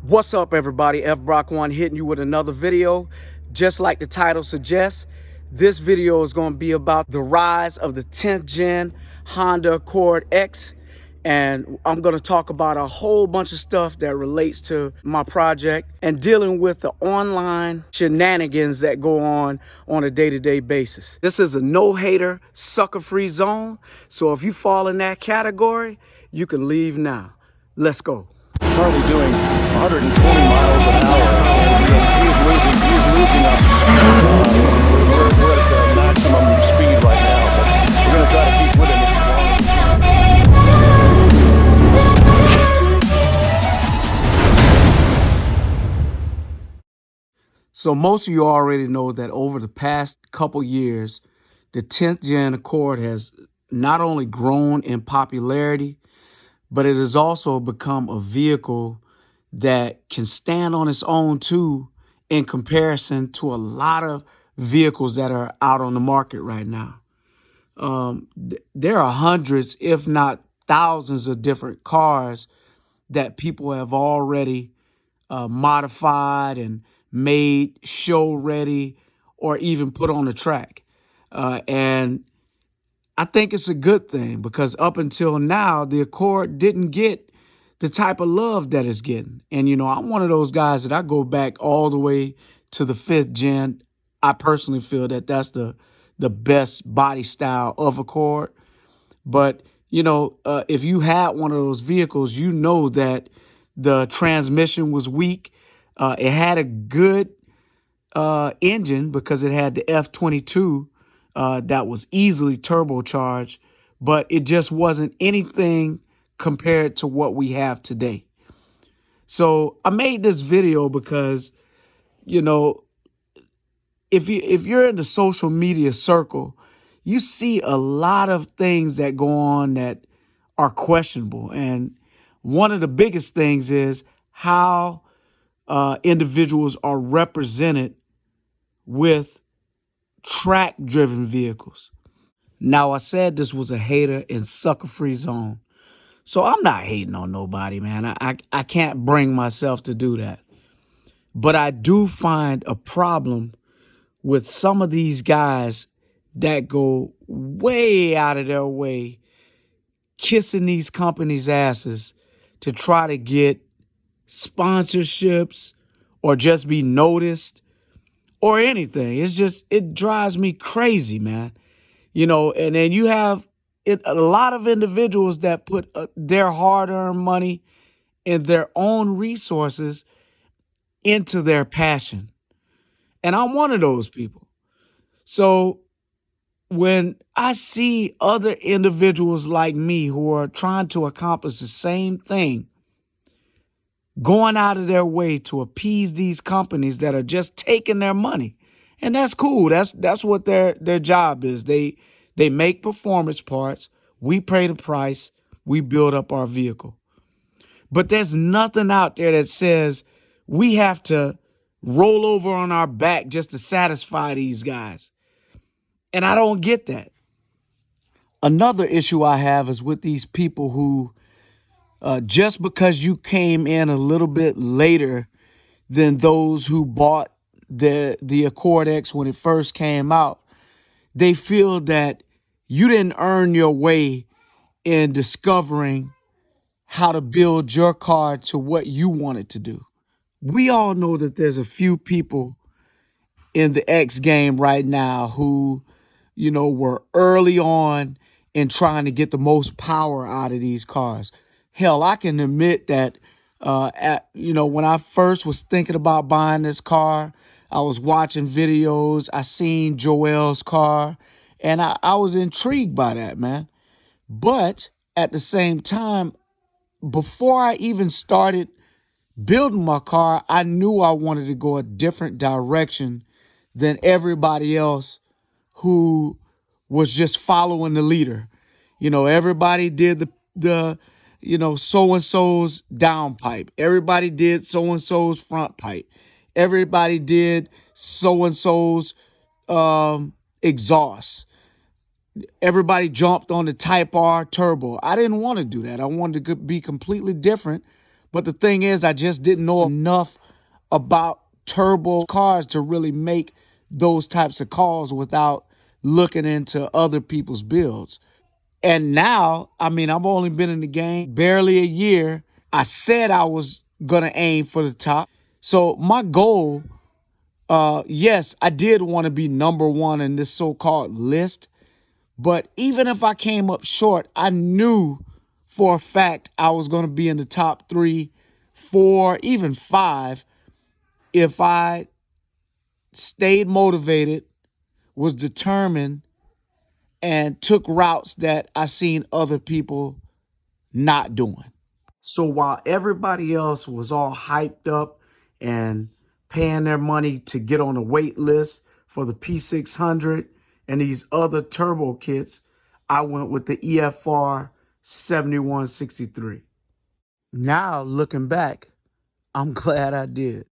What's up, everybody? F Brock One hitting you with another video. Just like the title suggests, this video is going to be about the rise of the 10th gen Honda Accord X. And I'm going to talk about a whole bunch of stuff that relates to my project and dealing with the online shenanigans that go on a day-to-day basis. This is a no-hater, sucker-free zone. So if you fall in that category, you can leave now. Let's go. Currently doing 120 miles an hour. He is losing up. We're at the maximum speed right now, but we're going to try to keep with him as long as. So most of you already know that over the past couple years, the 10th gen Accord has not only grown in popularity, but it has also become a vehicle that can stand on its own too, in comparison to a lot of vehicles that are out on the market right now. There are hundreds, if not thousands, of different cars that people have already modified and made show ready or even put on the track. And I think it's a good thing because up until now, the Accord didn't get the type of love that it's getting. And, I'm one of those guys that I go back all the way to the 5th gen. I personally feel that that's the best body style of Accord. But, if you had one of those vehicles, you know that the transmission was weak. It had a good engine because it had the F22 that was easily turbocharged, but it just wasn't anything compared to what we have today. So I made this video because, if you're in the social media circle, you see a lot of things that go on that are questionable. And one of the biggest things is how individuals are represented with track-driven vehicles. Now, I said this was a hater and sucker-free zone. So I'm not hating on nobody, man. I can't bring myself to do that. But I do find a problem with some of these guys that go way out of their way kissing these companies' asses to try to get sponsorships or just be noticed or anything. It drives me crazy, man. And then you have a lot of individuals that put their hard-earned money and their own resources into their passion. And I'm one of those people. So when I see other individuals like me who are trying to accomplish the same thing, going out of their way to appease these companies that are just taking their money, and that's cool. That's what their job is. They make performance parts. We pay the price. We build up our vehicle. But there's nothing out there that says we have to roll over on our back just to satisfy these guys. And I don't get that. Another issue I have is with these people who, just because you came in a little bit later than those who bought the Accord X when it first came out, they feel that you didn't earn your way in discovering how to build your car to what you wanted to do. We all know that there's a few people in the X game right now who, were early on in trying to get the most power out of these cars. Hell, I can admit that, when I first was thinking about buying this car, I was watching videos. I seen Joel's car, and I was intrigued by that, man. But at the same time, before I even started building my car, I knew I wanted to go a different direction than everybody else who was just following the leader. Everybody did the so-and-so's downpipe. Everybody did so-and-so's front pipe. Everybody did so-and-so's exhaust. Everybody jumped on the Type R turbo. I didn't want to do that. I wanted to be completely different. But the thing is, I just didn't know enough about turbo cars to really make those types of calls without looking into other people's builds. And now, I mean, I've only been in the game barely a year. I said I was going to aim for the top. So my goal, yes, I did want to be number one in this so-called list. But even if I came up short, I knew for a fact I was going to be in the top 3, 4, even 5 if I stayed motivated, was determined, and took routes that I seen other people not doing. So while everybody else was all hyped up and paying their money to get on the wait list for the P600 and these other turbo kits, I went with the EFR 7163. Now, looking back, I'm glad I did.